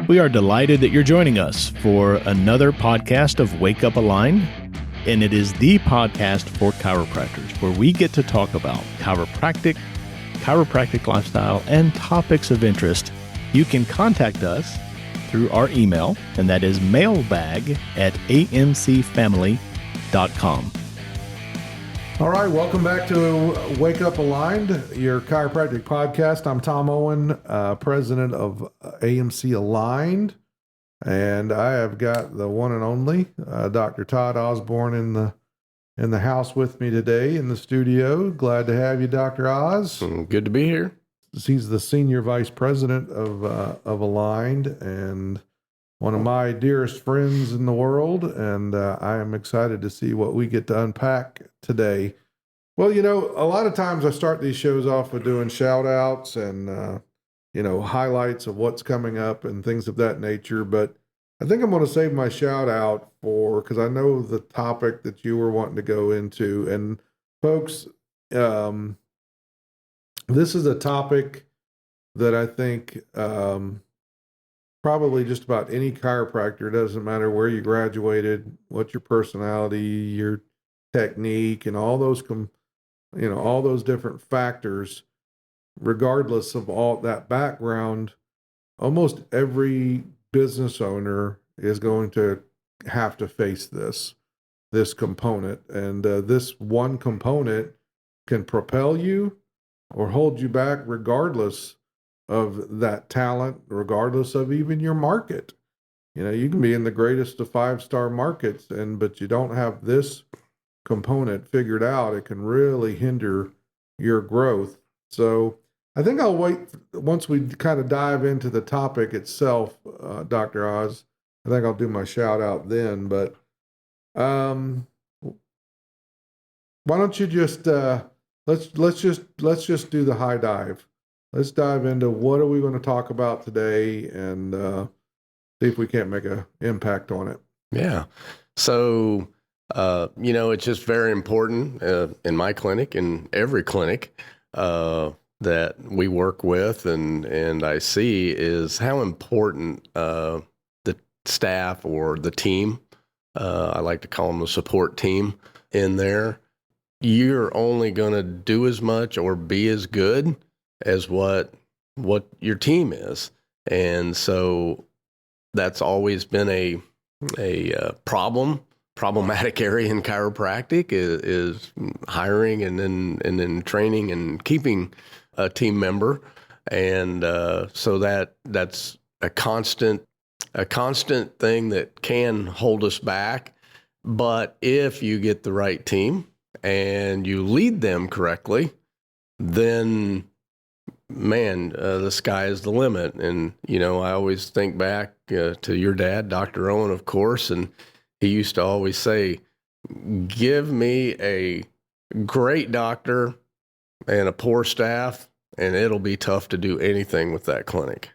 We are delighted that you're joining us for another podcast of Wake Up Aligned, and it is the podcast for chiropractors where we get to talk about chiropractic lifestyle, and topics of interest. You can contact us through our email, and that is mailbag@amcfamily.com. All right, welcome back to Wake Up Aligned, your chiropractic podcast. I'm Tom Owen, president of AMC Aligned, and I have got the one and only Dr. Todd Osborne in the house with me today in the studio. Glad to have you, Dr. Oz. Good to be here. He's the senior vice president of Aligned and one of my dearest friends in the world, and I am excited to see what we get to unpack today. Well, you know, a lot of times I start these shows off with doing shout outs and, highlights of what's coming up and things of that nature, but I think I'm going to save my shout out because I know the topic that you were wanting to go into. And folks, this is a topic that I think probably just about any chiropractor, doesn't matter where you graduated, what's your personality, your technique, and all those different factors, regardless of all that background, almost every business owner is going to have to face this component. And this one component can propel you or hold you back regardless of that talent, regardless of even your market. You know, you can be in the greatest of 5-star markets, but you don't have this component figured out, it can really hinder your growth. So I think I'll wait once we kind of dive into the topic itself, Dr. Oz. I think I'll do my shout out then, but why don't you just let's just do the high dive. Let's dive into what are we going to talk about today and see if we can't make an impact on it. Yeah. So, it's just very important in my clinic and every clinic that we work with and I see is how important the staff or the team, I like to call them the support team in there. You're only going to do as much or be as good as what your team is. And so that's always been a problematic area in chiropractic is hiring and then training and keeping a team member. And so that's a constant thing that can hold us back. But if you get the right team and you lead them correctly, then man, the sky is the limit. And, I always think back to your dad, Dr. Owen, of course, and he used to always say, give me a great doctor and a poor staff, and it'll be tough to do anything with that clinic.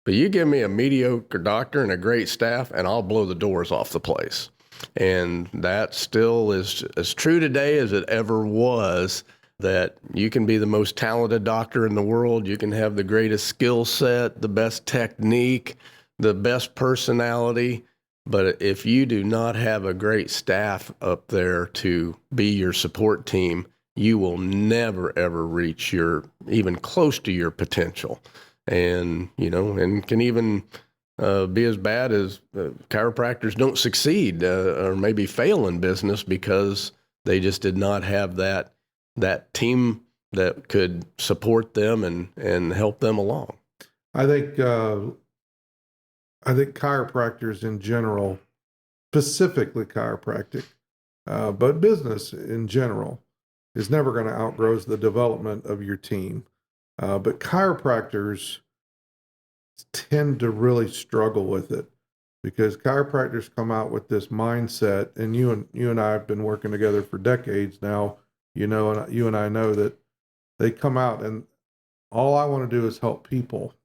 But you give me a mediocre doctor and a great staff, and I'll blow the doors off the place. And that still is as true today as it ever was, that you can be the most talented doctor in the world. You can have the greatest skill set, the best technique, the best personality. But if you do not have a great staff up there to be your support team, you will never, ever reach even close to your potential. And, and can even be as bad as chiropractors don't succeed or maybe fail in business because they just did not have that team that could support them and help them along. I think chiropractors in general, specifically chiropractic, but business in general, is never going to outgrow the development of your team. But chiropractors tend to really struggle with it because chiropractors come out with this mindset, and you and I have been working together for decades now. And you and I know that they come out and all I want to do is help people.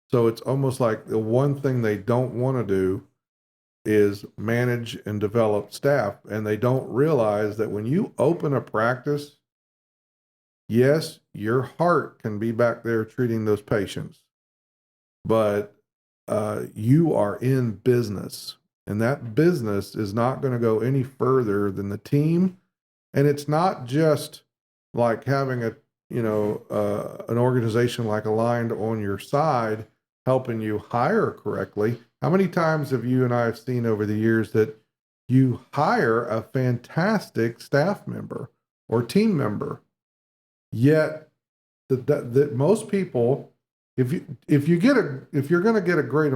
So it's almost like the one thing they don't want to do is manage and develop staff. And they don't realize that when you open a practice, yes, your heart can be back there treating those patients, but you are in business, and that business is not going to go any further than the team. And it's not just like having an organization like Aligned on your side helping you hire correctly. How many times have you and I have seen over the years that you hire a fantastic staff member or team member, yet that most people, if you're going to get a great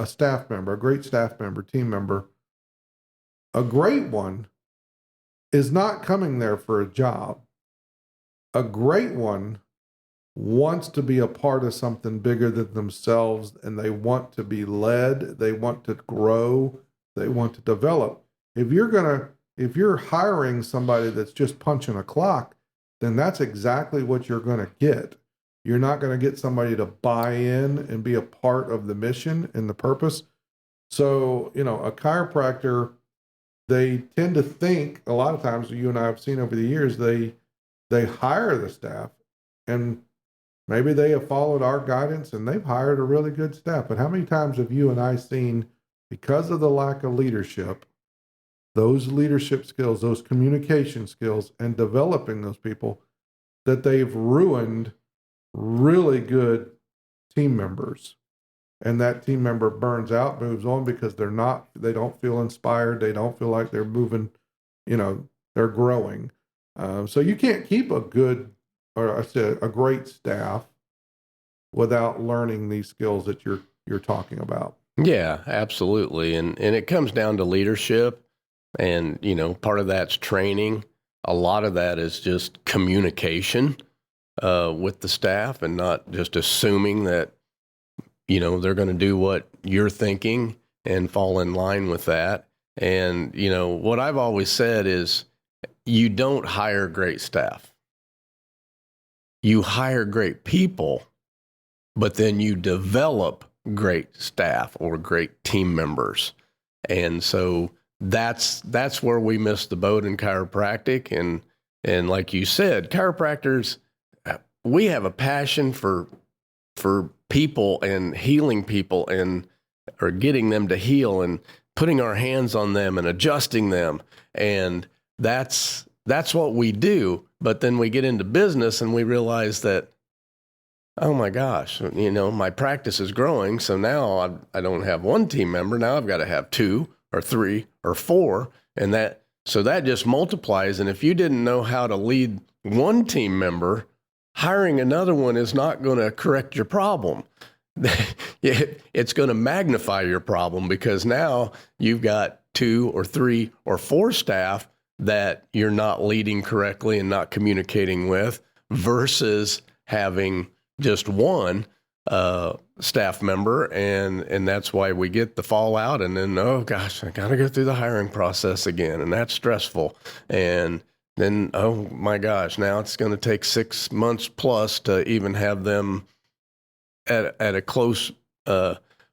staff member, a great staff member, team member, a great one is not coming there for a job. A great one wants to be a part of something bigger than themselves, and they want to be led, they want to grow, they want to develop. If you're hiring somebody that's just punching a clock, then that's exactly what you're going to get. You're not going to get somebody to buy in and be a part of the mission and the purpose. So, a chiropractor, they tend to think, a lot of times, you and I have seen over the years, they hire the staff, and maybe they have followed our guidance and they've hired a really good staff. But how many times have you and I seen, because of the lack of leadership, those leadership skills, those communication skills, and developing those people, that they've ruined really good team members? And that team member burns out, moves on, because they don't feel inspired. They don't feel like they're moving, they're growing. So you can't keep a great staff without learning these skills that you're talking about. Yeah, absolutely. And it comes down to leadership, and, part of that's training. A lot of that is just communication with the staff, and not just assuming that, they're going to do what you're thinking and fall in line with that. And, what I've always said is, you don't hire great staff. You hire great people, but then you develop great staff or great team members. And so that's where we miss the boat in chiropractic. And like you said, chiropractors, we have a passion for people and healing people, or getting them to heal, and putting our hands on them and adjusting them. And that's what we do. But then we get into business and we realize that, oh my gosh, my practice is growing. So now I don't have one team member. Now I've got to have 2 or 3 or 4. And that just multiplies. And if you didn't know how to lead one team member, hiring another one is not going to correct your problem. It's going to magnify your problem, because now you've got 2 or 3 or 4 staff that you're not leading correctly and not communicating with, versus having just one staff member. And that's why we get the fallout. And then, oh gosh, I got to go through the hiring process again. And that's stressful. And then, oh my gosh, now it's going to take 6 months plus to even have them at a close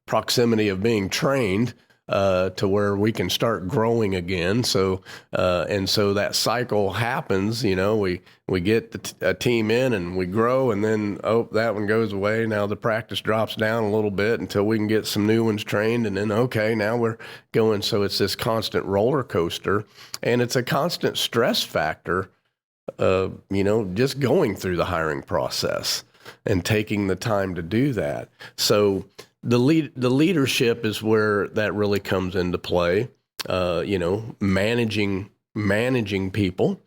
proximity of being trained to where we can start growing again. So that cycle happens. We get a team in and we grow, and then that one goes away. Now the practice drops down a little bit until we can get some new ones trained, and then now we're going. So it's this constant roller coaster, and it's a constant stress factor. Just going through the hiring process and taking the time to do that. So the leadership is where that really comes into play. Managing people.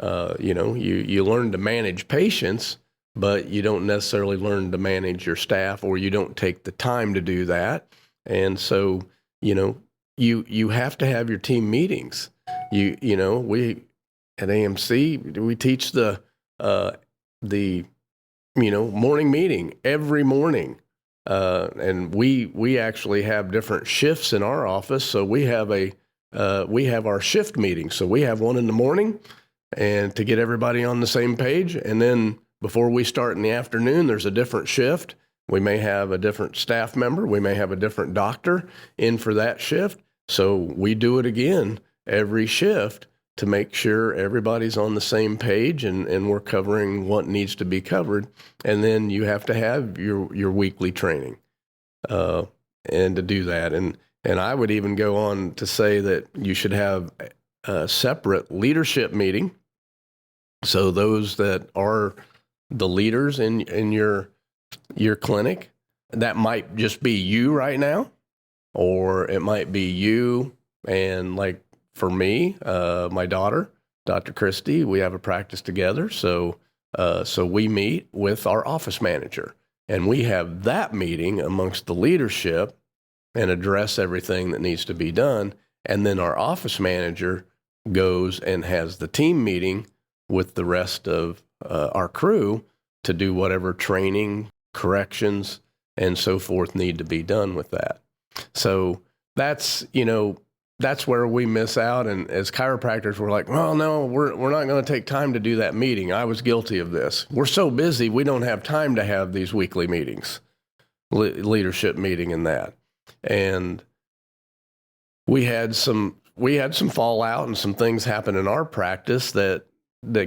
You learn to manage patients, but you don't necessarily learn to manage your staff, or you don't take the time to do that. And so, you have to have your team meetings. We at AMC, we teach the morning meeting every morning. And we actually have different shifts in our office. So we have our shift meeting. So we have one in the morning, and to get everybody on the same page. And then before we start in the afternoon, there's a different shift. We may have a different staff member. We may have a different doctor in for that shift. So we do it again every shift to make sure everybody's on the same page, and we're covering what needs to be covered. And then you have to have your weekly training. and to do that. And I would even go on to say that you should have a separate leadership meeting. So those that are the leaders in your clinic, that might just be you right now, or it might be you and, like, for me, my daughter, Dr. Christy, we have a practice together. So we meet with our office manager, and we have that meeting amongst the leadership and address everything that needs to be done. And then our office manager goes and has the team meeting with the rest of our crew to do whatever training, corrections, and so forth need to be done with that. So that's where we miss out. And as chiropractors, we're like, well, no, we're not going to take time to do that meeting. I was guilty of this. We're so busy, we don't have time to have these weekly meetings, leadership meeting and that. And we had some fallout and some things happen in our practice that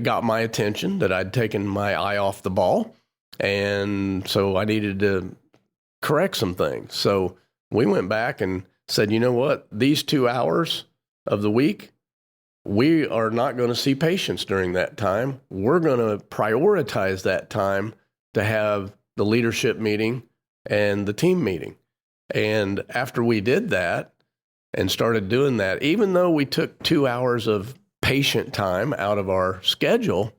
got my attention, that I'd taken my eye off the ball. And so I needed to correct some things. So we went back and said, you know what, these 2 hours of the week, we are not going to see patients during that time. We're going to prioritize that time to have the leadership meeting and the team meeting. And after we did that and started doing that, even though we took 2 hours of patient time out of our schedule,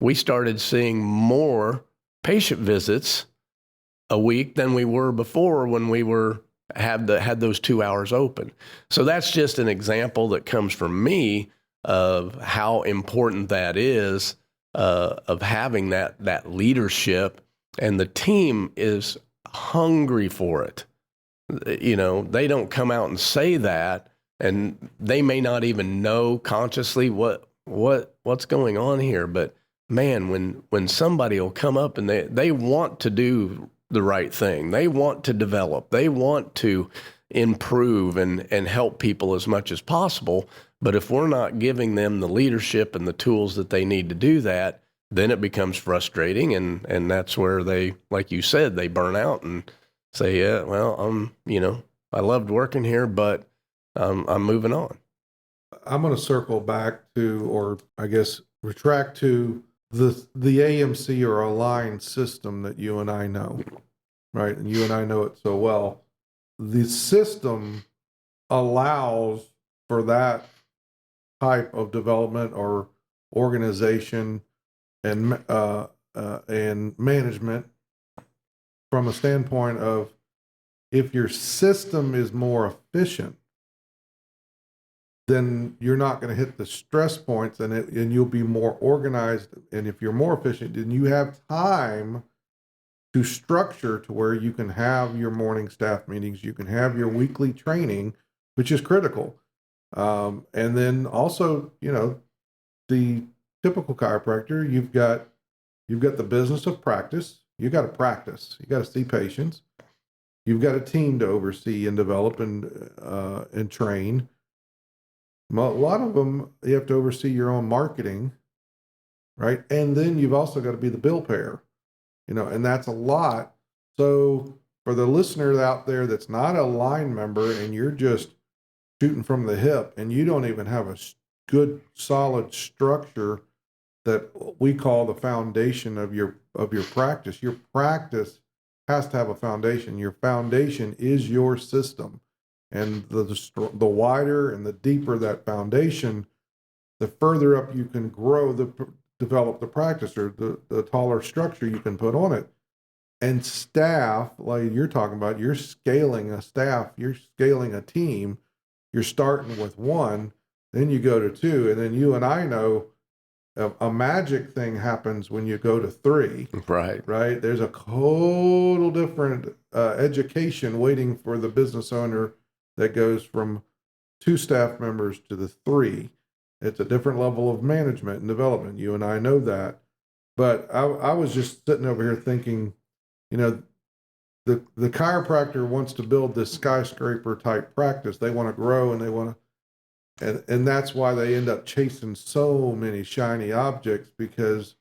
we started seeing more patient visits a week than we were before when we had those 2 hours open. So that's just an example that comes from me of how important that is, of having that leadership, and the team is hungry for it. They don't come out and say that, and they may not even know consciously what's going on here. But man, when somebody will come up and they want to do the right thing, they want to develop, they want to improve and help people as much as possible. But if we're not giving them the leadership and the tools that they need to do that, then it becomes frustrating, and that's where they, like you said, they burn out and say, yeah, well, I loved working here, but I'm moving on. I'm going to circle back to, or I guess retract to the AMC or Align system that you and I know, right? And you and I know it so well. The system allows for that type of development or organization and management from a standpoint of, if your system is more efficient, then you're not going to hit the stress points, and you'll be more organized. And if you're more efficient, then you have time to structure to where you can have your morning staff meetings, you can have your weekly training, which is critical. And then also, the typical chiropractor, you've got the business of practice. You got to practice. You got to see patients. You've got a team to oversee and develop and train. A lot of them, you have to oversee your own marketing, right? And then you've also got to be the bill payer, and that's a lot. So for the listener out there that's not a line member and you're just shooting from the hip and you don't even have a good, solid structure that we call the foundation of your practice. Your practice has to have a foundation. Your foundation is your system. And the wider and the deeper that foundation, the further up you can develop the practice, or the taller structure you can put on it. And staff, like you're talking about, you're scaling a staff, you're scaling a team. You're starting with one, then you go to two, and then you and I know a magic thing happens when you go to three. Right. There's a total different education waiting for the business owner that goes from 2 staff members to the 3. It's a different level of management and development. You and I know that. But I was just sitting over here thinking, the chiropractor wants to build this skyscraper type practice. They want to grow, and they want to, and that's why they end up chasing so many shiny objects, because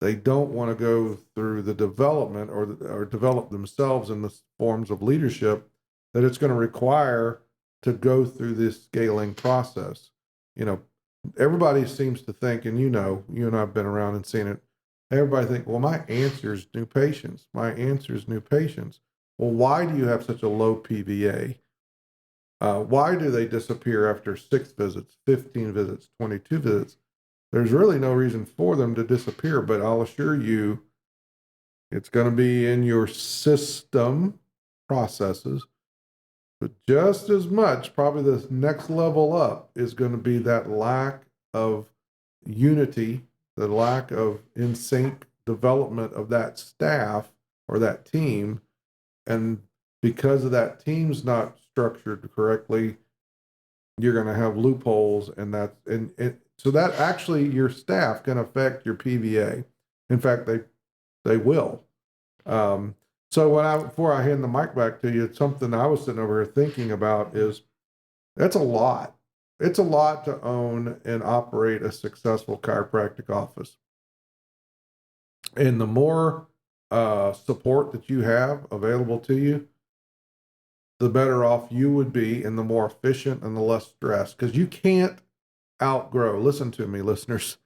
they don't want to go through the development or develop themselves in the forms of leadership that it's going to require to go through this scaling process. You know, everybody seems to think, and you and I've been around and seen it. Everybody think, well, my answer is new patients. My answer is new patients. Well, why do you have such a low PVA? Why do they disappear after 6 visits, 15 visits, 22 visits? There's really no reason for them to disappear, but I'll assure you it's going to be in your system processes. But just as much, probably the next level up is going to be that lack of unity, the lack of in sync development of that staff or that team. And because of that team's not structured correctly, you're going to have loopholes, and so that actually your staff can affect your PVA. In fact, they will. So before I hand the mic back to you, it's something I was sitting over here thinking about is that's a lot. It's a lot to own and operate a successful chiropractic office. And the more support that you have available to you, the better off you would be, and the more efficient and the less stress. Because you can't outgrow, listen to me, listeners,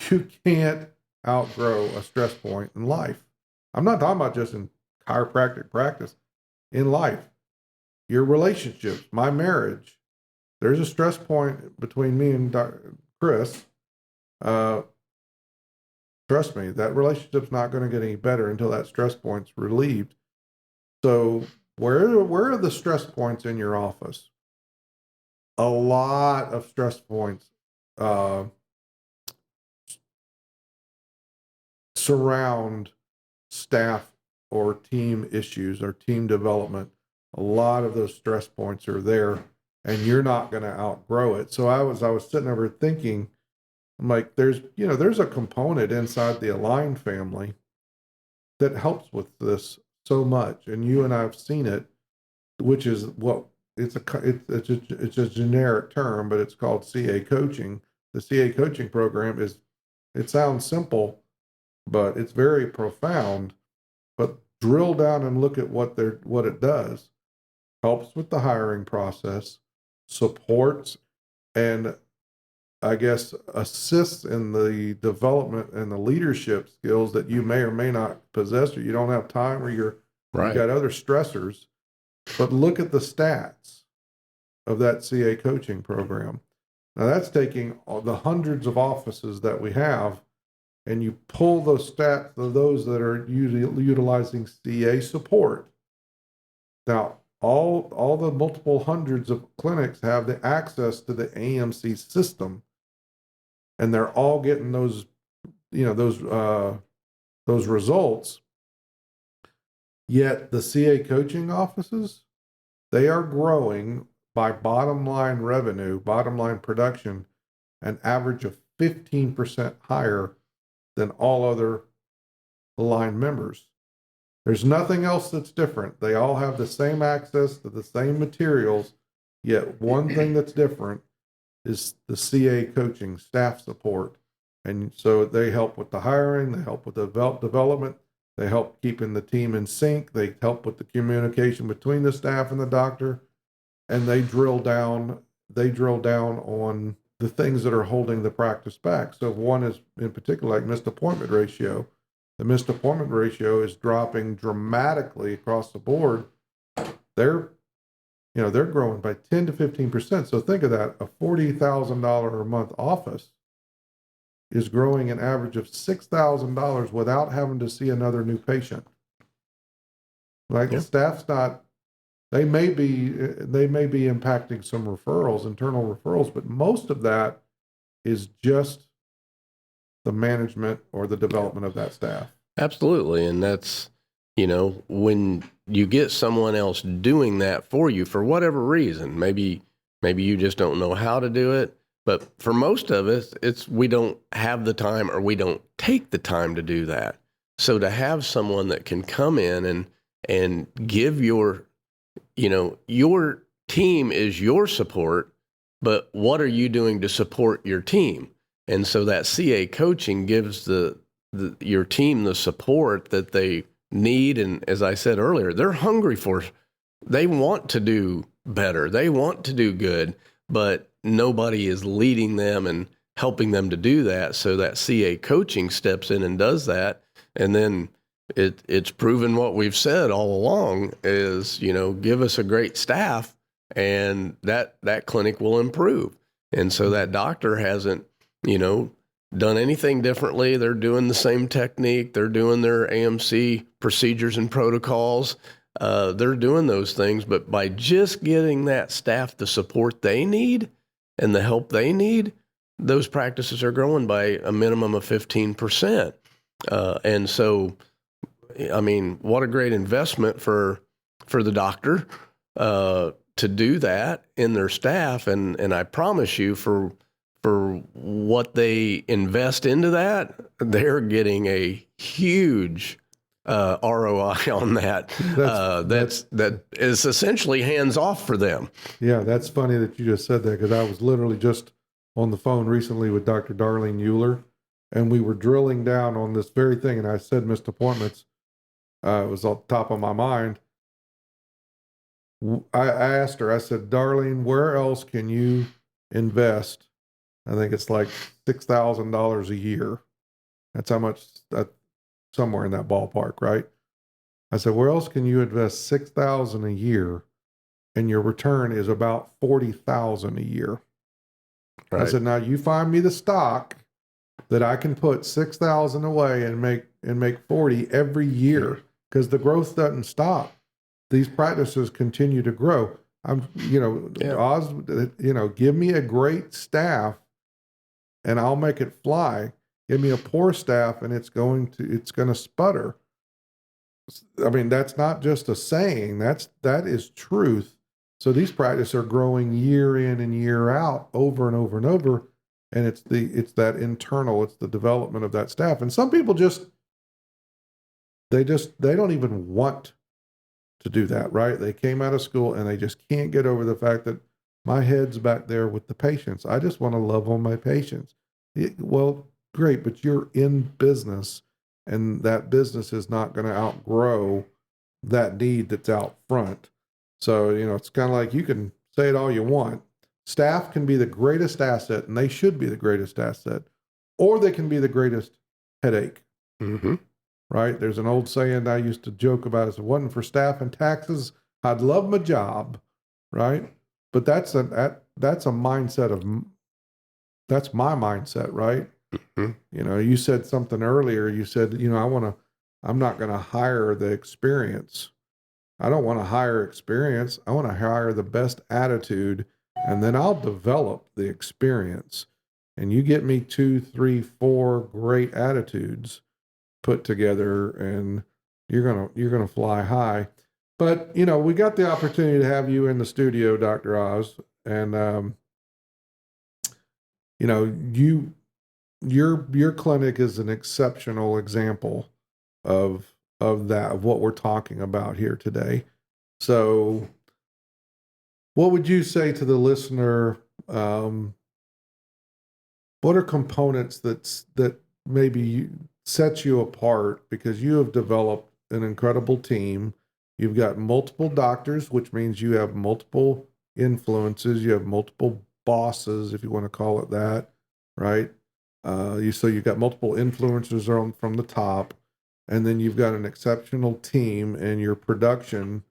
you can't outgrow a stress point in life. I'm not talking about just in chiropractic practice, in life. Your relationships, my marriage, there's a stress point between me and Chris. Trust me, that relationship's not going to get any better until that stress point's relieved. So where are the stress points in your office? A lot of stress points surround staff or team issues or team development. A lot of those stress points are there, and you're not going to outgrow it. So I was sitting over thinking, I'm like, there's a component inside the Align family that helps with this so much, and you and I have seen it, which is what it's a generic term, but it's called CA coaching. The CA coaching program it sounds simple, but it's very profound. But drill down and look at what it does. Helps with the hiring process, supports, and I guess assists in the development and the leadership skills that you may or may not possess, or you don't have time, or you got other stressors. But look at the stats of that CA coaching program. Now that's taking the hundreds of offices that we have, and you pull those stats of those that are utilizing CA support. Now, all the multiple hundreds of clinics have the access to the AMC system, and they're all getting those results. Yet the CA coaching offices, they are growing by bottom line revenue, bottom line production, an average of 15% higher than all other Align members. There's nothing else that's different. They all have the same access to the same materials, yet one thing that's different is the CA coaching staff support. And so they help with the hiring, they help with the development, they help keeping the team in sync, they help with the communication between the staff and the doctor, and they drill down on the things that are holding the practice back. So one is in particular like missed appointment ratio. The missed appointment ratio is dropping dramatically across the board. They're growing by 10 to 15%. So think of that. A $40,000 a month office is growing an average of $6,000 without having to see another new patient. Like the staff's not, they may be impacting some referrals, internal referrals, but most of that is just the management or the development of that staff. Absolutely. And that's, when you get someone else doing that for you for whatever reason, maybe you just don't know how to do it. But for most of us, we don't have the time, or we don't take the time to do that. So to have someone that can come in and give your team is your support, but what are you doing to support your team? And so that CA coaching gives your team the support that they need. And as I said earlier, they're hungry for they want to do better. They want to do good, but nobody is leading them and helping them to do that. So that CA coaching steps in and does that. And then it's proven what we've said all along is, give us a great staff and that clinic will improve. And so that doctor hasn't, done anything differently. They're doing the same technique. They're doing their AMC procedures and protocols. They're doing those things, but by just getting that staff the support they need and the help they need, those practices are growing by a minimum of 15%. And so, what a great investment for the doctor to do that in their staff. And I promise you, for what they invest into that, they're getting a huge ROI on that. That is essentially hands off for them. Yeah, that's funny that you just said that, because I was literally just on the phone recently with Dr. Darlene Euler, and we were drilling down on this very thing. And I said missed appointments. It was on top of my mind. I asked her, I said, Darlene, where else can you invest? I think it's like $6,000 a year. That's how much, somewhere in that ballpark, right? I said, where else can you invest $6,000 a year and your return is about $40,000 a year? Right. I said, now you find me the stock that I can put $6,000 away and make 40 every year, because the growth doesn't stop. These practices continue to grow. Oz, give me a great staff and I'll make it fly. Give me a poor staff and it's going to sputter. I mean, that's not just a saying. That is truth. So these practices are growing year in and year out, over and over and over. And it's that internal, it's the development of that staff. And some people they don't even want to do that, right? They came out of school and they just can't get over the fact that my head's back there with the patients. I just want to love on my patients. Well, great, but you're in business, and that business is not going to outgrow that need that's out front. So, it's kind of like, you can say it all you want. Staff can be the greatest asset, and they should be the greatest asset, or they can be the greatest headache. Mm-hmm. Right? There's an old saying I used to joke about. If it wasn't for staff and taxes, I'd love my job, right? But that's a mindset that's my mindset, right? Mm-hmm. You said something earlier. You said, I'm not going to hire the experience. I don't want to hire experience. I want to hire the best attitude, and then I'll develop the experience. And you get me 2, 3, 4 great attitudes put together, and you're gonna fly high. But we got the opportunity to have you in the studio, Dr. Oz, and your clinic is an exceptional example of what we're talking about here today. So, what would you say to the listener? What are components that maybe sets you apart, because you have developed an incredible team. You've got multiple doctors, which means you have multiple influences. You have multiple bosses, if you want to call it that, right? So you've got multiple influencers from the top, and then you've got an exceptional team, and your production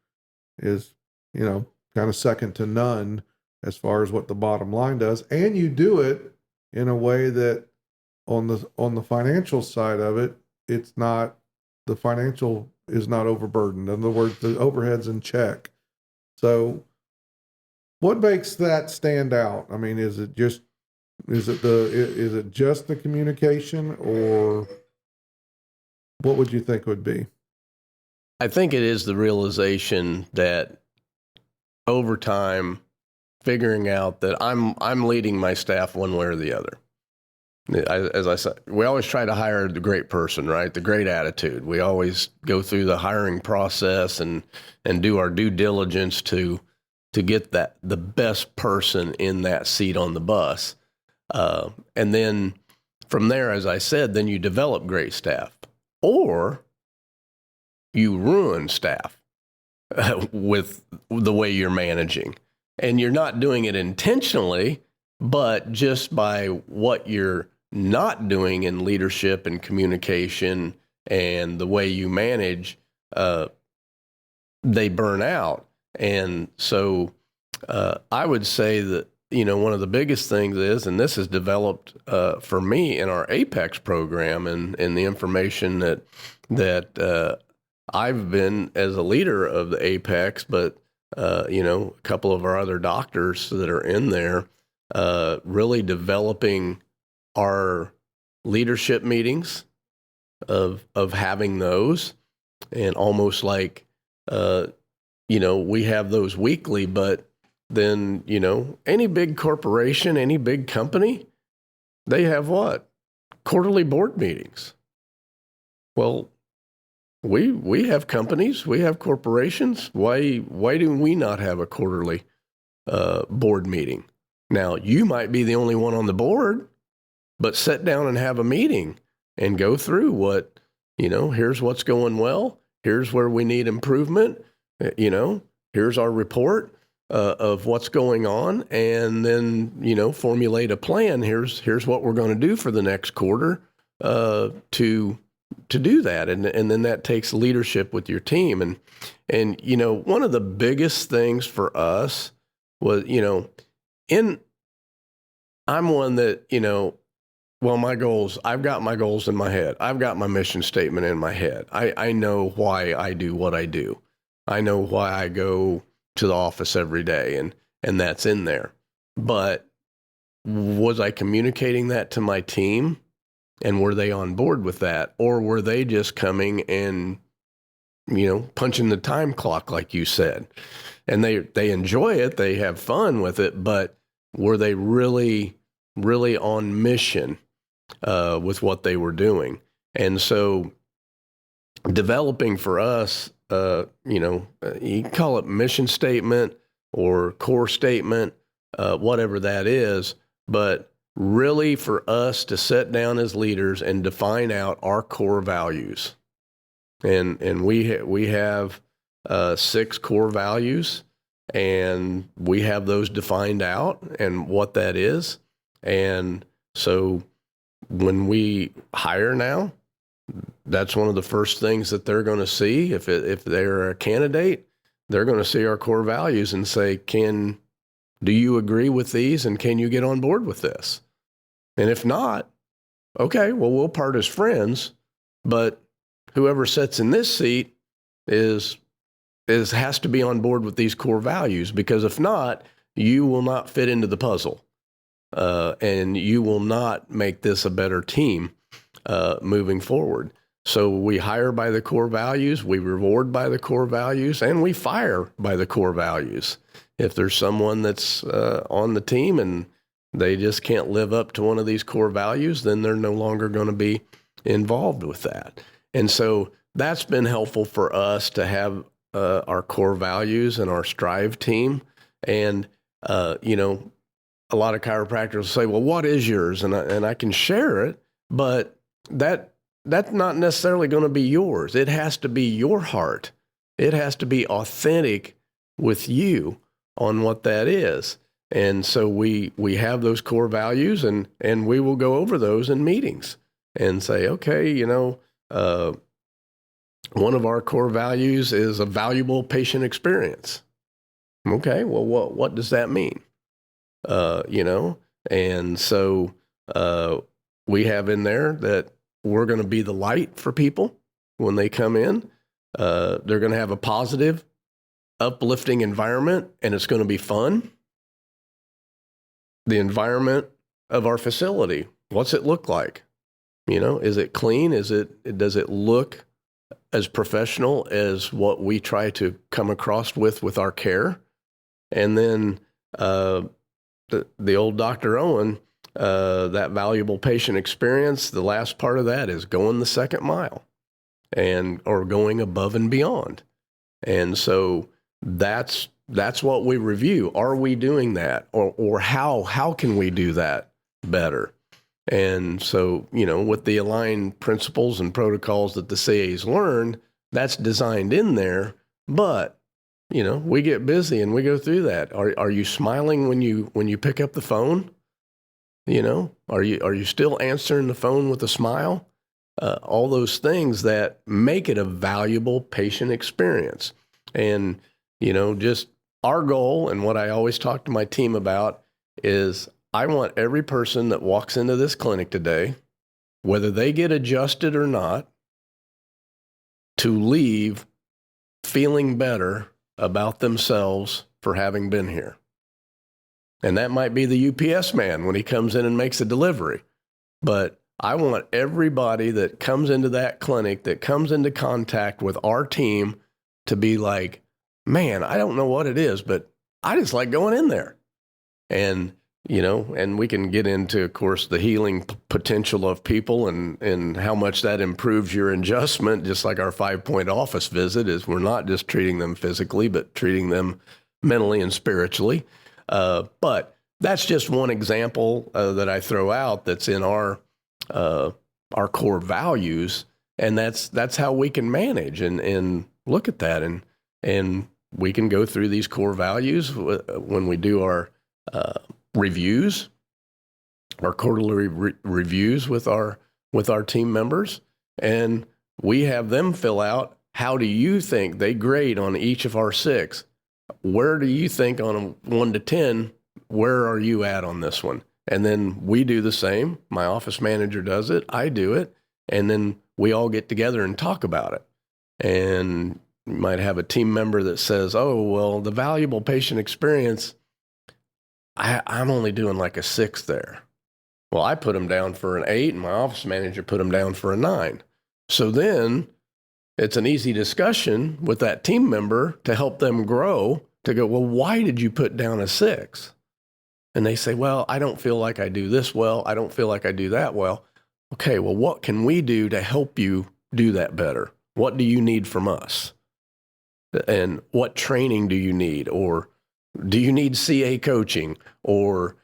is, kind of second to none as far as what the bottom line does. And you do it in a way that, on the financial side of it, the financial is not overburdened. In other words, the overhead's in check. So what makes that stand out? I mean, is it just the communication, or what would you think would be? I think it is the realization that over time, figuring out that I'm leading my staff one way or the other. As I said, we always try to hire the great person, right? The great attitude. We always go through the hiring process and do our due diligence to get the best person in that seat on the bus. And then from there, as I said, then you develop great staff, or you ruin staff. with the way you're managing. And you're not doing it intentionally, but just by what you're not doing in leadership and communication and the way you manage, they burn out. And so I would say that, one of the biggest things is, and this is developed for me in our Apex program and the information that I've been as a leader of the Apex, but, a couple of our other doctors that are in there, really developing our leadership meetings of having those, and almost like, we have those weekly, but then, any big corporation, any big company, they have what? Quarterly board meetings. Well, we have companies, we have corporations. Why do we not have a quarterly board meeting? Now, you might be the only one on the board, but sit down and have a meeting and go through what, here's what's going well. Here's where we need improvement. Here's our report of what's going on, and then, formulate a plan. Here's what we're going to do for the next quarter to do that. And then that takes leadership with your team. And one of the biggest things for us was, I'm one that, my goals, I've got my goals in my head. I've got my mission statement in my head. I know why I do what I do. I know why I go to the office every day, and that's in there. But was I communicating that to my team, and were they on board with that? Or were they just coming and, punching the time clock, like you said? And they enjoy it, they have fun with it, but were they really, really on mission with what they were doing? And so developing for us, you can call it mission statement or core statement, whatever that is, but really for us to sit down as leaders and define out our core values. And we have 6 core values, and we have those defined out and what that is. And so when we hire now, that's one of the first things that they're going to see. If they're a candidate, they're going to see our core values and say, do you agree with these, and can you get on board with this? And if not, okay, well, we'll part as friends, but whoever sits in this seat has to be on board with these core values, because if not, you will not fit into the puzzle, and you will not make this a better team moving forward. So we hire by the core values, we reward by the core values, and we fire by the core values. If there's someone that's on the team and they just can't live up to one of these core values, then they're no longer going to be involved with that. And so that's been helpful for us to have our core values and our Strive team. And, a lot of chiropractors will say, well, what is yours? And I can share it, but that's not necessarily going to be yours. It has to be your heart. It has to be authentic with you on what that is. And so we have those core values, and we will go over those in meetings and say, okay, one of our core values is a valuable patient experience. Okay, well, what does that mean? And so we have in there that we're going to be the light for people when they come in. They're going to have a positive, uplifting environment, and it's going to be fun. The environment of our facility, what's it look like? Is it clean? Does it look as professional as what we try to come across with our care? And then the old Dr. Owen, that valuable patient experience, the last part of that is going the second mile or going above and beyond. And so that's what we review. Are we doing that? Or how can we do that better? And so, with the aligned principles and protocols that the CAs learned, that's designed in there, but we get busy and we go through that. Are you smiling when you pick up the phone? Are you still answering the phone with a smile? All those things that make it a valuable patient experience. And, just our goal, and what I always talk to my team about, is I want every person that walks into this clinic today, whether they get adjusted or not, to leave feeling better about themselves for having been here. And that might be the UPS man when he comes in and makes a delivery. But I want everybody that comes into that clinic, that comes into contact with our team, to be like, man, I don't know what it is, but I just like going in there. And, and we can get into, of course, the healing potential of people and how much that improves your adjustment, just like our 5-point office visit is we're not just treating them physically, but treating them mentally and spiritually. But that's just one example that I throw out that's in our core values, and that's how we can manage and look at that, and we can go through these core values when we do our reviews, our quarterly reviews with our team members, and we have them fill out, how do you think they grade on each of our 6? Where do you think on a 1 to 10, where are you at on this one? And then we do the same. My office manager does it. I do it. And then we all get together and talk about it. And you might have a team member that says, oh, well, the valuable patient experience, I'm only doing like a 6 there. Well, I put them down for an 8, and my office manager put them down for a 9. So then it's an easy discussion with that team member to help them grow, to go, well, why did you put down a 6? And they say, well, I don't feel like I do this well. I don't feel like I do that well. Okay, well, what can we do to help you do that better? What do you need from us? And what training do you need? Or do you need CA coaching? Or,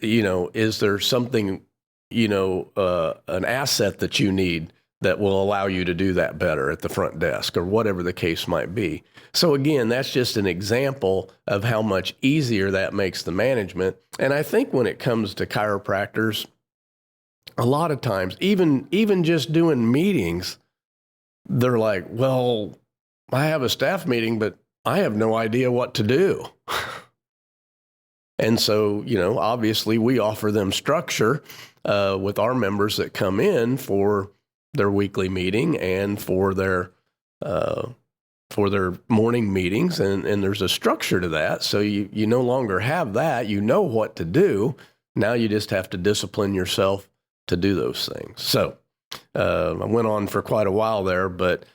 is there something, an asset that you need that will allow you to do that better at the front desk, or whatever the case might be? So again, that's just an example of how much easier that makes the management. And I think when it comes to chiropractors, a lot of times, even just doing meetings, they're like, well, I have a staff meeting, but I have no idea what to do. And so, obviously we offer them structure with our members that come in for their weekly meeting and for their morning meetings, and there's a structure to that. So you no longer have that. You know what to do. Now you just have to discipline yourself to do those things. So I went on for quite a while there, but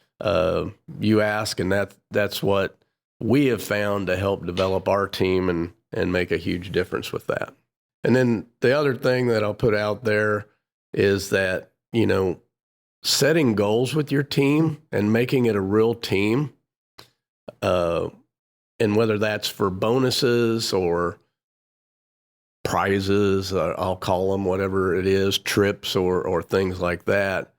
you ask, and that's what we have found to help develop our team and make a huge difference with that. And then the other thing that I'll put out there is that, setting goals with your team and making it a real team, and whether that's for bonuses or prizes, I'll call them, whatever it is, trips or things like that,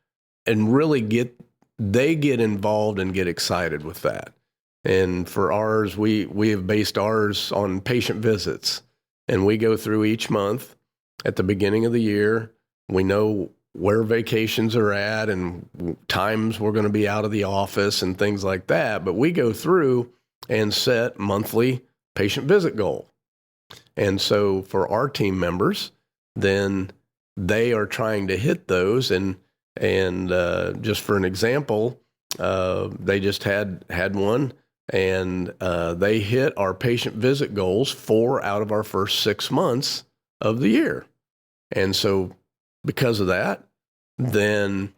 and really they get involved and get excited with that. And for ours, we have based ours on patient visits, and we go through each month at the beginning of the year. We know where vacations are at and times we're going to be out of the office and things like that. But we go through and set monthly patient visit goal. And so for our team members, then they are trying to hit those. And just for an example, they just had one, and they hit our patient visit goals 4 out of our first 6 months of the year. And so because of that, then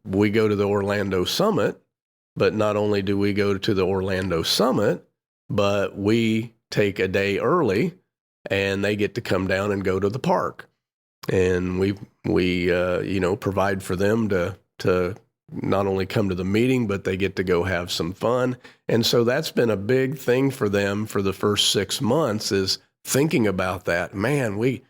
we go to the Orlando Summit, but not only do we go to the Orlando Summit, but we take a day early and they get to come down and go to the park. And we provide for them to not only come to the meeting, but they get to go have some fun. And so that's been a big thing for them for the first 6 months, is thinking about that. Man, we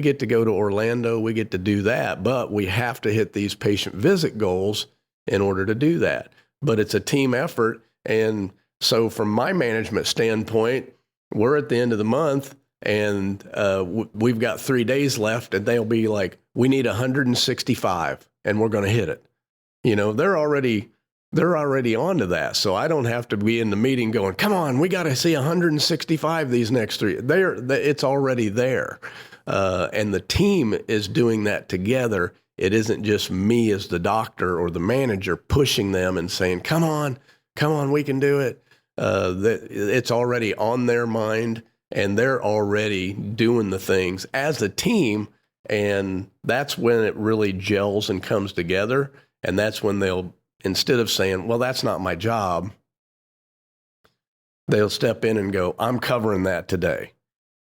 get to go to Orlando, we get to do that, but we have to hit these patient visit goals in order to do that. But it's a team effort, and So from my management standpoint, we're at the end of the month and we've got 3 days left, and they'll be like, we need 165 and we're going to hit it. They're already onto that. So I don't have to be in the meeting going, come on, we got to see 165 these next 3. It's already there. And the team is doing that together. It isn't just me as the doctor or the manager pushing them and saying, come on, we can do it. It's already on their mind, and they're already doing the things as a team. And that's when it really gels and comes together. And that's when they'll, instead of saying, well, that's not my job, they'll step in and go, I'm covering that today.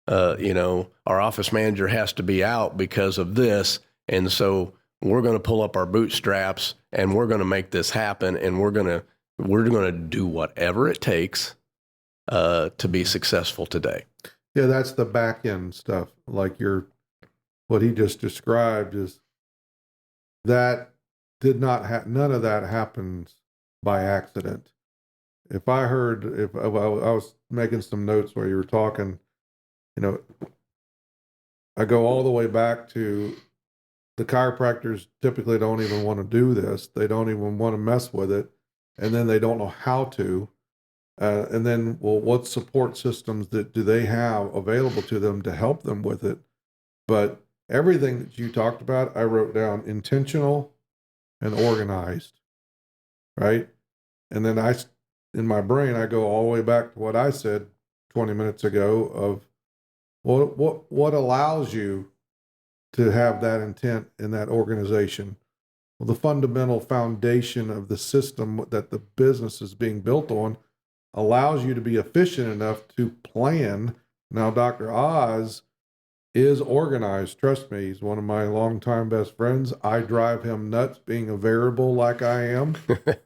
Our office manager has to be out because of this. And so we're going to pull up our bootstraps and we're going to make this happen. And we're going to do whatever it takes to be successful today. Yeah, that's the back end stuff. Like what he just described is that none of that happens by accident. If I was making some notes while you were talking, I go all the way back to the chiropractors typically don't even want to do this. They don't even want to mess with it. And then they don't know how to. And then, well, what support systems do they have available to them to help them with it? But everything that you talked about, I wrote down: intentional and organized, right? And then in my brain, I go all the way back to what I said 20 minutes ago of what allows you to have that intent in that organization. Well, the fundamental foundation of the system that the business is being built on allows you to be efficient enough to plan. Now, Dr. Oz is organized. Trust me, he's one of my longtime best friends. I drive him nuts being a variable like I am.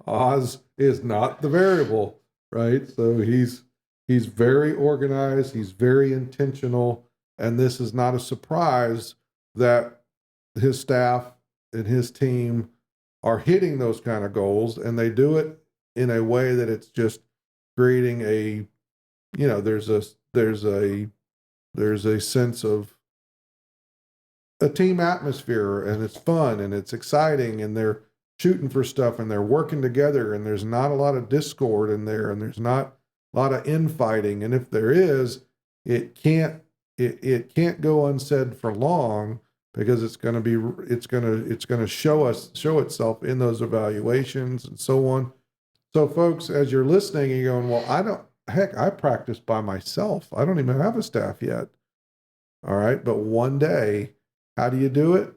Oz is not the variable, right? So he's very organized. He's very intentional. And this is not a surprise that his staff and his team are hitting those kind of goals, and they do it in a way that it's just creating there's a sense of a team atmosphere, and it's fun and it's exciting, and they're shooting for stuff and they're working together, and there's not a lot of discord in there, and there's not a lot of infighting. And if there is, it can't go unsaid for long, because it's going to show itself in those evaluations and so on. So folks, as you're listening, you're going, well, I practice by myself. I don't even have a staff yet. All right. But one day, how do you do it?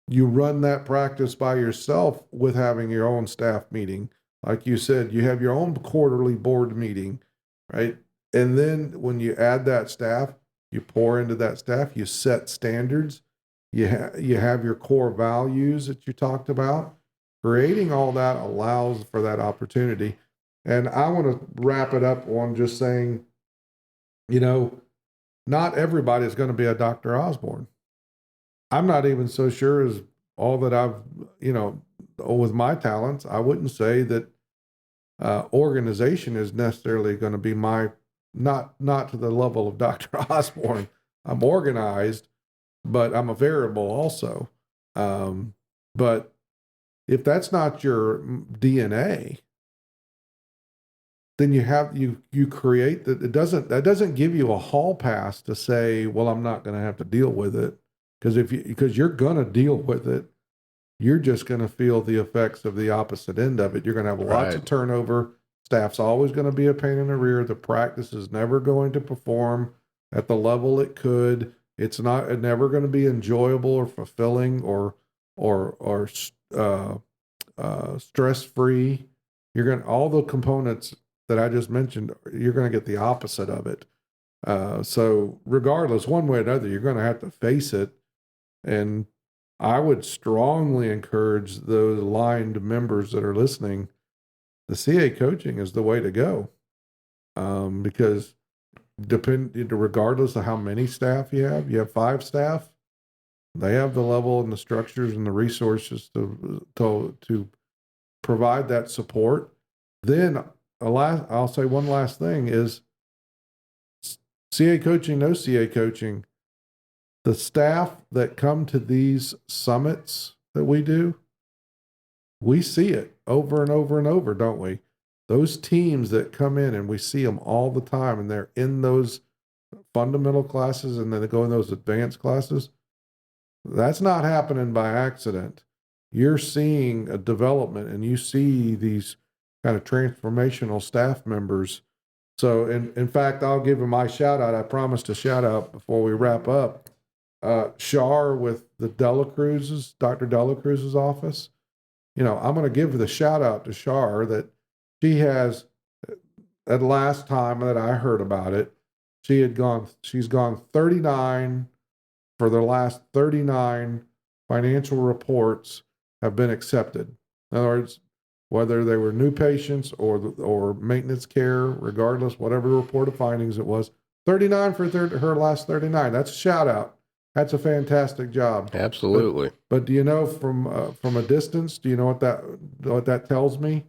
You run that practice by yourself with having your own staff meeting. Like you said, you have your own quarterly board meeting, right? And then when you add that staff, you pour into that staff, you set standards, you have your core values that you talked about. Creating all that allows for that opportunity. And I want to wrap it up on just saying, not everybody is going to be a Dr. Osborne. I'm not even so sure as all that I've, with my talents, I wouldn't say that organization is necessarily going to be not to the level of Dr. Osborne. I'm organized, but I'm a variable also. But if that's not your DNA, then you create that. That doesn't give you a hall pass to say, well, I'm not going to have to deal with it, because you're going to deal with it. You're just going to feel the effects of the opposite end of it. You're going to have lots of turnover. Staff's always going to be a pain in the rear. The practice is never going to perform at the level it could. It's never going to be enjoyable or fulfilling or stress-free. All the components that I just mentioned, you're going to get the opposite of it. So regardless, one way or another, you're going to have to face it. And I would strongly encourage those aligned members that are listening, the CA coaching is the way to go. Because regardless of how many staff you have 5 staff, they have the level and the structures and the resources to provide that support. Then I'll say one last thing is CA coaching, no CA coaching. The staff that come to these summits that we do, we see it over and over and over, don't we? Those teams that come in and we see them all the time and they're in those fundamental classes and then they go in those advanced classes. That's not happening by accident. You're seeing a development and you see these kind of transformational staff members. So in fact, I'll give him my shout out. I promised a shout out before we wrap up. Shar with the Dr. Dela Cruz's office. I'm going to give the shout out to Shar that she has, at the last time that I heard about it, she's gone 39 for the last 39 financial reports have been accepted. In other words, whether they were new patients or maintenance care, regardless, whatever report of findings it was, 39 for her last 39. That's a shout out. That's a fantastic job. Absolutely. But do you know from a distance? Do you know what that tells me?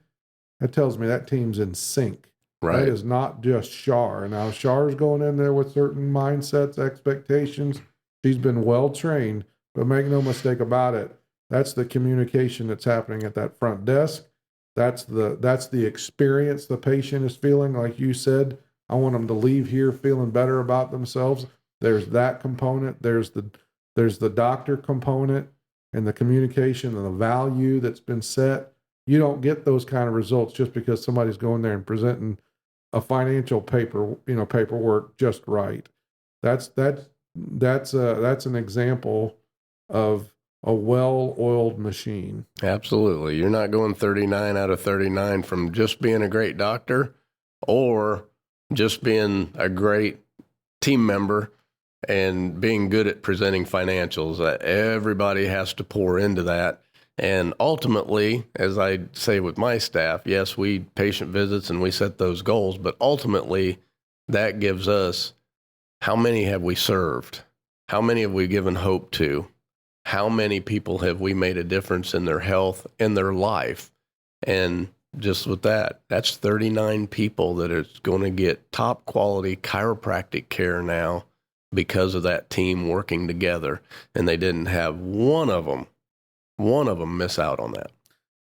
That tells me that team's in sync. Right. That is not just Shar. Now Shar's going in there with certain mindsets, expectations. She's been well trained, but make no mistake about it. That's the communication that's happening at that front desk. That's the experience the patient is feeling. Like you said, I want them to leave here feeling better about themselves. There's that component. There's the doctor component and the communication and the value that's been set. You don't get those kind of results just because somebody's going there and presenting a financial paperwork just right. That's an example of a well-oiled machine. Absolutely. You're not going 39 out of 39 from just being a great doctor or just being a great team member and being good at presenting financials. Everybody has to pour into that. And ultimately, as I say with my staff, yes, we patient visits and we set those goals, but ultimately that gives us how many have we served? How many have we given hope to? How many people have we made a difference in their health, in their life? And just with that, that's 39 people that are going to get top quality chiropractic care now because of that team working together. And they didn't have one of them miss out on that.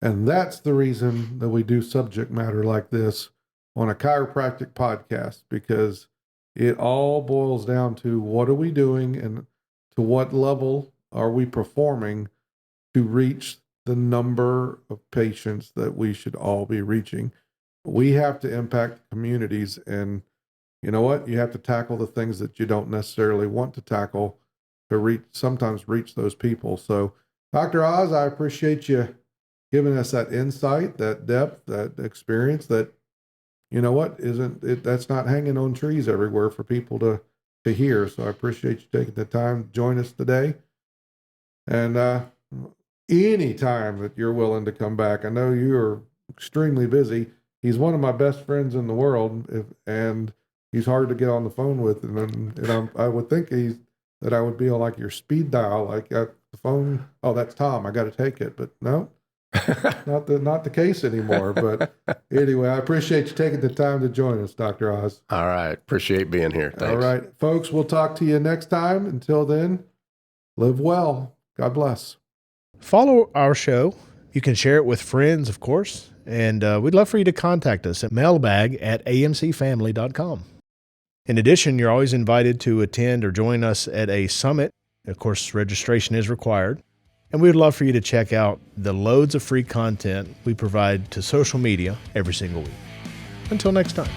And that's the reason that we do subject matter like this on a chiropractic podcast, because it all boils down to what are we doing and to what level are we performing to reach the number of patients that we should all be reaching. We have to impact communities, and you know what? You have to tackle the things that you don't necessarily want to tackle to sometimes reach those people. So Dr. Oz, I appreciate you giving us that insight, that depth, that experience that, you know what, that's not hanging on trees everywhere for people to hear. So I appreciate you taking the time to join us today. And any time that you're willing to come back, I know you're extremely busy. He's one of my best friends in the world, and he's hard to get on the phone with. And I would think that I would be on like your speed dial, like the phone. Oh, that's Tom. I got to take it, but no, not the case anymore. But anyway, I appreciate you taking the time to join us, Dr. Oz. All right. Appreciate being here. Thanks. All right, folks, we'll talk to you next time. Until then, live well. God bless. Follow our show. You can share it with friends, of course. And we'd love for you to contact us at mailbag@amcfamily.com. In addition, you're always invited to attend or join us at a summit. Of course, registration is required. And we would love for you to check out the loads of free content we provide to social media every single week. Until next time.